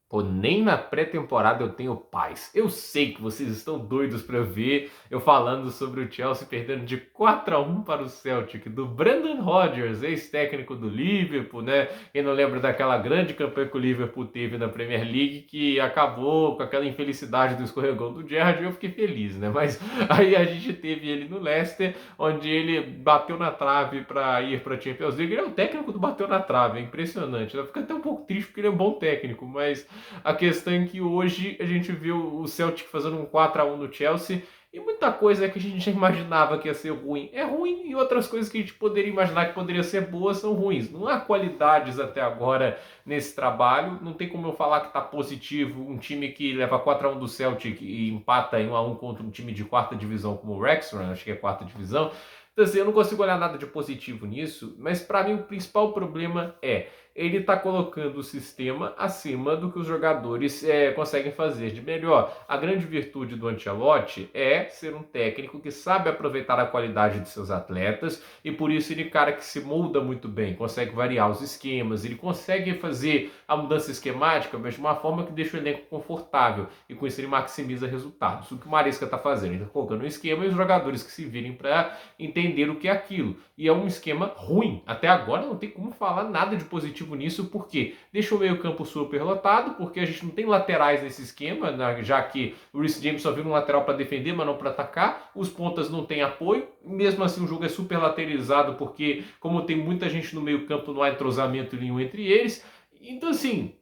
Pô, nem na pré-temporada eu tenho paz. Eu sei que vocês estão doidos para ver eu falando sobre o Chelsea perdendo de 4-1 para o Celtic, do Brendan Rodgers, ex-técnico do Liverpool, né? Quem não lembra daquela grande campanha que o Liverpool teve na Premier League, que acabou com aquela infelicidade do escorregão do Gerrard, e eu fiquei feliz, né? Mas aí a gente teve ele no Leicester, onde ele bateu na trave para ir para a Champions League. Ele é o técnico do bateu na trave, é impressionante. Eu fico até um pouco triste porque ele é um bom técnico, mas a questão é que hoje a gente viu o Celtic fazendo um 4-1 no Chelsea e muita coisa que a gente já imaginava que ia ser ruim é ruim e outras coisas que a gente poderia imaginar que poderia ser boas são ruins. Não há qualidades até agora nesse trabalho. Não tem como eu falar que está positivo um time que leva 4-1 do Celtic e empata em 1-1 contra um time de quarta divisão como o Wrexham, acho que é quarta divisão. Então assim, eu não consigo olhar nada de positivo nisso, mas para mim o principal problema é ele está colocando o sistema acima do que os jogadores conseguem fazer de melhor. A grande virtude do Ancelotti é ser um técnico que sabe aproveitar a qualidade de seus atletas e por isso ele é um cara que se molda muito bem, consegue variar os esquemas, ele consegue fazer a mudança esquemática, mas de uma forma que deixa o elenco confortável e com isso ele maximiza resultados. O que o Maresca está fazendo? Ele está colocando um esquema e os jogadores que se virem para entender o que é aquilo. E é um esquema ruim. Até agora não tem como falar nada de positivo nisso, porque deixa o meio-campo super lotado, porque a gente não tem laterais nesse esquema, né, já que o Reece James só vira um lateral para defender, mas não para atacar. Os pontas não têm apoio, mesmo assim o jogo é super lateralizado, porque como tem muita gente no meio-campo, não há entrosamento nenhum entre eles. Então, assim,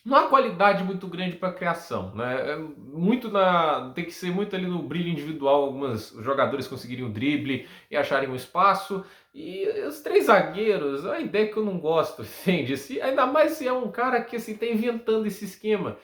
não há qualidade muito grande para criação, né? Tem que ser muito ali no brilho individual. Alguns jogadores conseguirem o drible e acharem um espaço. E os três zagueiros, a ideia que eu não gosto, entende? Ainda mais se é um cara que assim, está inventando esse esquema.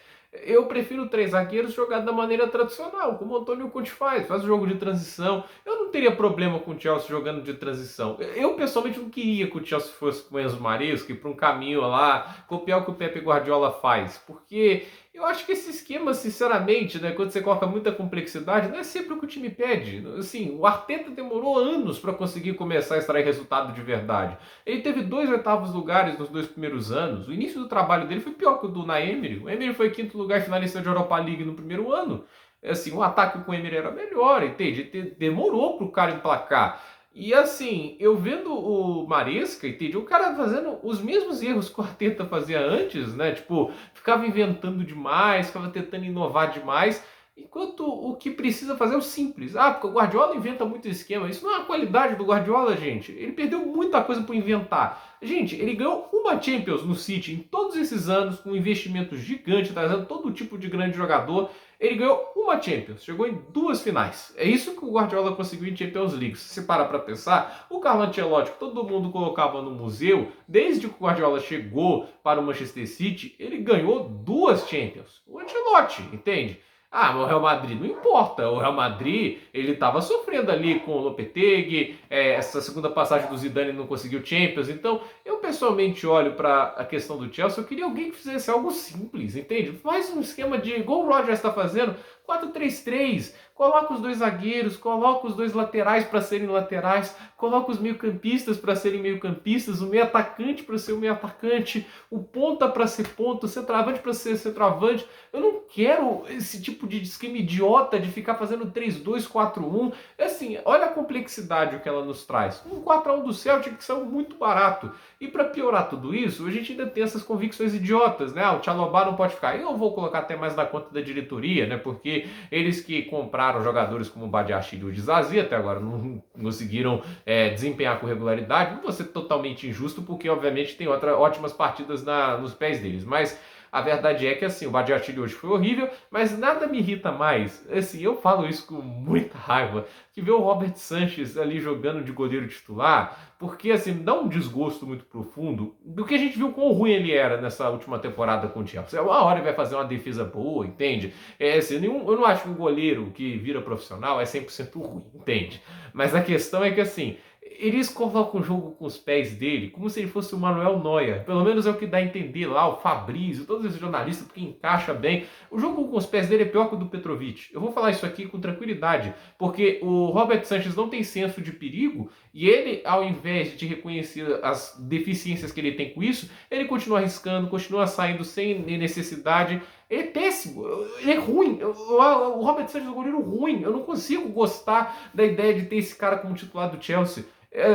Eu prefiro três zagueiros jogar da maneira tradicional, como o Antônio Conte faz o jogo de transição. Eu não teria problema com o Chelsea jogando de transição. Eu pessoalmente não queria que o Chelsea fosse com o Enzo Maresca e para um caminho lá, copiar o que o Pepe Guardiola faz, porque eu acho que esse esquema, sinceramente, né, quando você coloca muita complexidade, não é sempre o que o time pede. Assim, o Arteta demorou anos para conseguir começar a extrair resultado de verdade. Ele teve 2 oitavos lugares nos 2 primeiros anos. O início do trabalho dele foi pior que o do Emery. O Emery foi quinto lugar finalista de Europa League no primeiro ano. Assim, o ataque com o Emery era melhor, entende? Demorou para o cara emplacar. E assim, eu vendo o Maresca, entende? O cara fazendo os mesmos erros que o Arteta fazia antes, né? Tipo, ficava inventando demais, ficava tentando inovar demais. Enquanto o que precisa fazer é o simples. Ah, porque o Guardiola inventa muito esquema. Isso não é a qualidade do Guardiola, gente. Ele perdeu muita coisa por inventar. Gente, ele ganhou uma Champions no City em todos esses anos, com um investimento gigante, trazendo todo tipo de grande jogador. Ele ganhou uma Champions, chegou em 2 finais. É isso que o Guardiola conseguiu em Champions League. Se você parar para pensar, o Carlo Ancelotti, que todo mundo colocava no museu, desde que o Guardiola chegou para o Manchester City, ele ganhou 2 Champions. O Ancelotti, entende? Ah, mas o Real Madrid não importa. O Real Madrid, ele estava sofrendo ali com o Lopetegui, essa segunda passagem do Zidane não conseguiu Champions. Então, eu pessoalmente olho para a questão do Chelsea, eu queria alguém que fizesse algo simples, entende? Faz um esquema de, igual o Rodgers está fazendo, 4-3-3. Coloca os 2 zagueiros, coloca os 2 laterais para serem laterais, coloca os meio-campistas para serem meio-campistas, o meio-atacante para ser o meio-atacante, o ponta para ser ponta, o centroavante para ser centroavante. Eu não quero esse tipo de esquema idiota de ficar fazendo 3-2-4-1. Assim, olha a complexidade que ela nos traz. Um 4-1 do Celtic que saiu muito barato. E para piorar tudo isso, a gente ainda tem essas convicções idiotas, né? O Chalobah não pode ficar. Eu vou colocar até mais na conta da diretoria, né? Porque eles que compraram jogadores como o Badiashile e o Dizazi até agora não conseguiram desempenhar com regularidade. Não vou ser totalmente injusto, porque obviamente tem ótimas partidas nos pés deles. Mas a verdade é que assim, o Badiashile hoje foi horrível, mas nada me irrita mais. Assim, eu falo isso com muita raiva, que ver o Robert Sanchez ali jogando de goleiro titular, porque assim, dá um desgosto muito profundo do que a gente viu quão ruim ele era nessa última temporada com o Chelsea. Uma hora ele vai fazer uma defesa boa, entende? Assim, eu não acho que um goleiro que vira profissional é 100% ruim, entende? Mas a questão é que assim, eles colocam o jogo com os pés dele como se ele fosse o Manuel Neuer. Pelo menos é o que dá a entender lá, o Fabrício, todos esses jornalistas, porque encaixa bem. O jogo com os pés dele é pior que o do Petrovic. Eu vou falar isso aqui com tranquilidade, porque o Robert Sanchez não tem senso de perigo e ele, ao invés de reconhecer as deficiências que ele tem com isso, ele continua arriscando, continua saindo sem necessidade. Ele é péssimo, ele é ruim. O Robert Sanchez é um goleiro ruim. Eu não consigo gostar da ideia de ter esse cara como titular do Chelsea.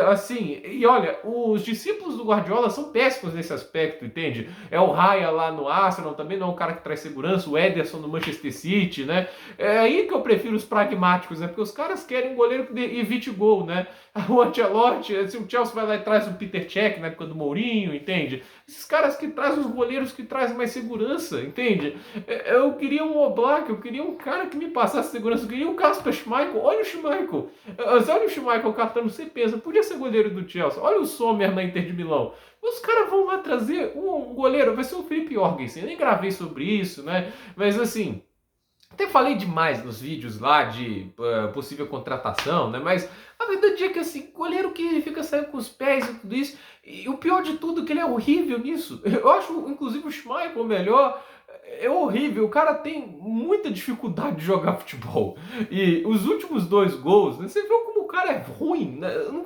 Assim, e olha, os discípulos do Guardiola são péssimos nesse aspecto, entende? É o Raya lá no Arsenal, também não é um cara que traz segurança, o Ederson no Manchester City, né? É aí que eu prefiro os pragmáticos, né? Porque os caras querem um goleiro que evite gol, né? O Ancelotti, se o Chelsea vai lá e traz o Peter Cech na época do Mourinho, entende? Esses caras que trazem os goleiros que trazem mais segurança, entende? Eu queria um Oblak, eu queria um cara que me passasse segurança, eu queria um Kasper Schmeichel, olha o Schmeichel. Olha o Schmeichel catando, você pensa, podia ser goleiro do Chelsea. Olha o Sommer na Inter de Milão. Os caras vão lá trazer um goleiro, vai ser o Felipe Jorgensen. Eu nem gravei sobre isso, né? Mas assim, até falei demais nos vídeos lá de possível contratação, né? Mas a verdade é que assim, goleiro que fica saindo com os pés e tudo isso. E o pior de tudo é que ele é horrível nisso. Eu acho, inclusive, o Schmeichel melhor. É horrível, o cara tem muita dificuldade de jogar futebol. E os últimos dois gols, né, você vê como o cara é ruim, né? Eu não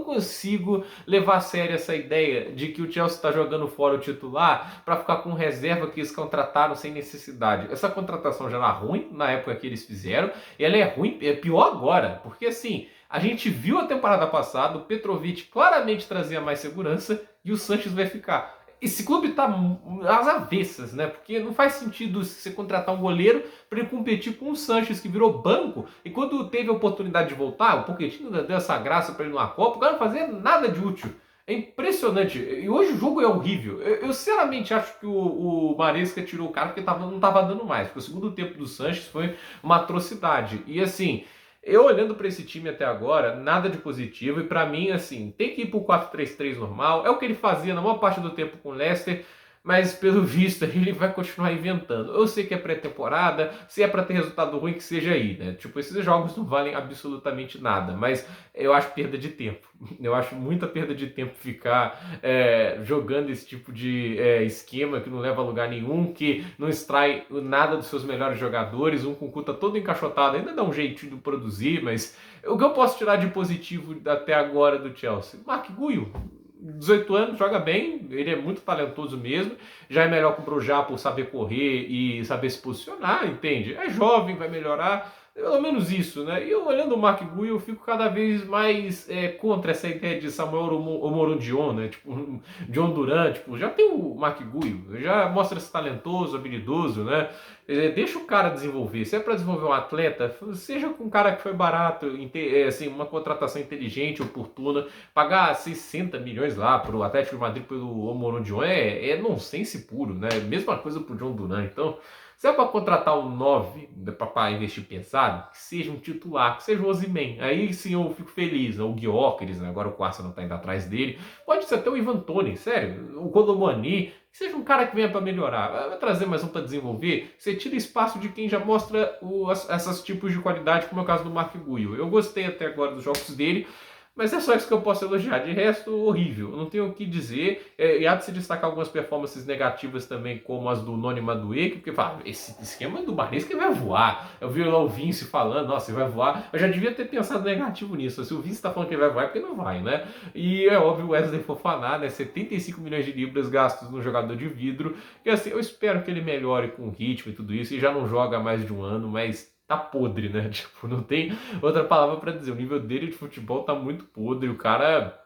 consigo levar a sério essa ideia de que o Chelsea está jogando fora o titular para ficar com reserva que eles contrataram sem necessidade. Essa contratação já era ruim na época que eles fizeram, e ela é ruim, é pior agora, porque assim, a gente viu a temporada passada, o Petrovic claramente trazia mais segurança e o Sanches vai ficar. Esse clube tá às avessas, né? Porque não faz sentido você contratar um goleiro para ele competir com o Sanches, que virou banco, e quando teve a oportunidade de voltar, o Pochettino deu essa graça para ele numa Copa, o cara não fazia nada de útil. É impressionante. E hoje o jogo é horrível. Eu sinceramente acho que o Maresca tirou o cara porque não estava dando mais. Porque o segundo tempo do Sanches foi uma atrocidade. E assim, eu olhando para esse time até agora, nada de positivo. E para mim, assim, tem que ir pro 4-3-3 normal. É o que ele fazia na maior parte do tempo com o Leicester. Mas pelo visto ele vai continuar inventando. Eu sei que é pré-temporada, se é para ter resultado ruim que seja aí, né? Tipo, esses jogos não valem absolutamente nada, mas eu acho perda de tempo. Eu acho muita perda de tempo ficar jogando esse tipo de esquema que não leva a lugar nenhum, que não extrai nada dos seus melhores jogadores, um com o cu tá todo encaixotado, ainda dá um jeitinho de produzir, mas o que eu posso tirar de positivo até agora do Chelsea? Mark Guiu, 18 anos, joga bem, ele é muito talentoso mesmo, já é melhor que o Brujá por saber correr e saber se posicionar, entende? É jovem, vai melhorar, pelo menos isso, né? E eu olhando o Mark Guiu, eu fico cada vez mais contra essa ideia de Samuel Omorodion, né? Tipo, John Duran, tipo, já tem o Mark Guiu, já mostra esse talentoso, habilidoso, né? Deixa o cara desenvolver. Se é para desenvolver um atleta, seja com um cara que foi barato, assim, uma contratação inteligente, oportuna. Pagar 60 milhões lá pro Atlético de Madrid pelo Omorodion é nonsense puro, né? Mesma coisa pro John Duran. Então, se é para contratar um 9 para investir pesado, que seja um titular, que seja o Osimhen. Aí sim eu fico feliz. Né? O Gyökeres, né? Agora o Arsenal tá indo atrás dele. Pode ser até o Ivan Toney, sério. O Colomani. Que seja um cara que venha para melhorar. Vai trazer mais um para desenvolver. Você tira espaço de quem já mostra esses tipos de qualidade, como é o caso do Mark Guiu. Eu gostei até agora dos jogos dele. Mas é só isso que eu posso elogiar. De resto, horrível. Eu não tenho o que dizer. E há de se destacar algumas performances negativas também, como as do Noni Madueke, porque fala, esse esquema do Maresca vai voar. Eu vi lá o Vince falando, nossa, ele vai voar. Eu já devia ter pensado negativo nisso. Se o Vince está falando que ele vai voar, é porque não vai, né? E é óbvio o Wesley Fofana, né? 75 milhões de libras gastos no jogador de vidro. E assim, eu espero que ele melhore com o ritmo e tudo isso. E já não joga há mais de um ano, mas tá podre, né? Tipo, não tem outra palavra pra dizer. O nível dele de futebol tá muito podre. O cara,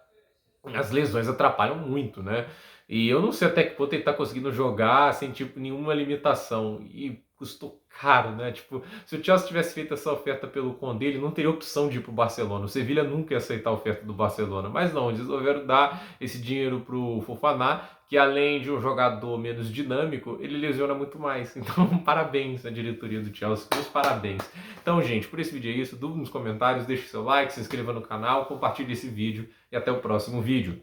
as lesões atrapalham muito, né? E eu não sei até que ponto ele tá conseguindo jogar sem, tipo, nenhuma limitação. E custou caro, né? Tipo, se o Chelsea tivesse feito essa oferta pelo Condé, ele não teria opção de ir pro Barcelona. O Sevilla nunca ia aceitar a oferta do Barcelona. Mas não, eles resolveram dar esse dinheiro pro Fofana, que além de um jogador menos dinâmico, ele lesiona muito mais. Então, parabéns à diretoria do Chelsea, meus parabéns. Então, gente, por esse vídeo é isso. Dúvida nos comentários, deixe seu like, se inscreva no canal, compartilhe esse vídeo e até o próximo vídeo.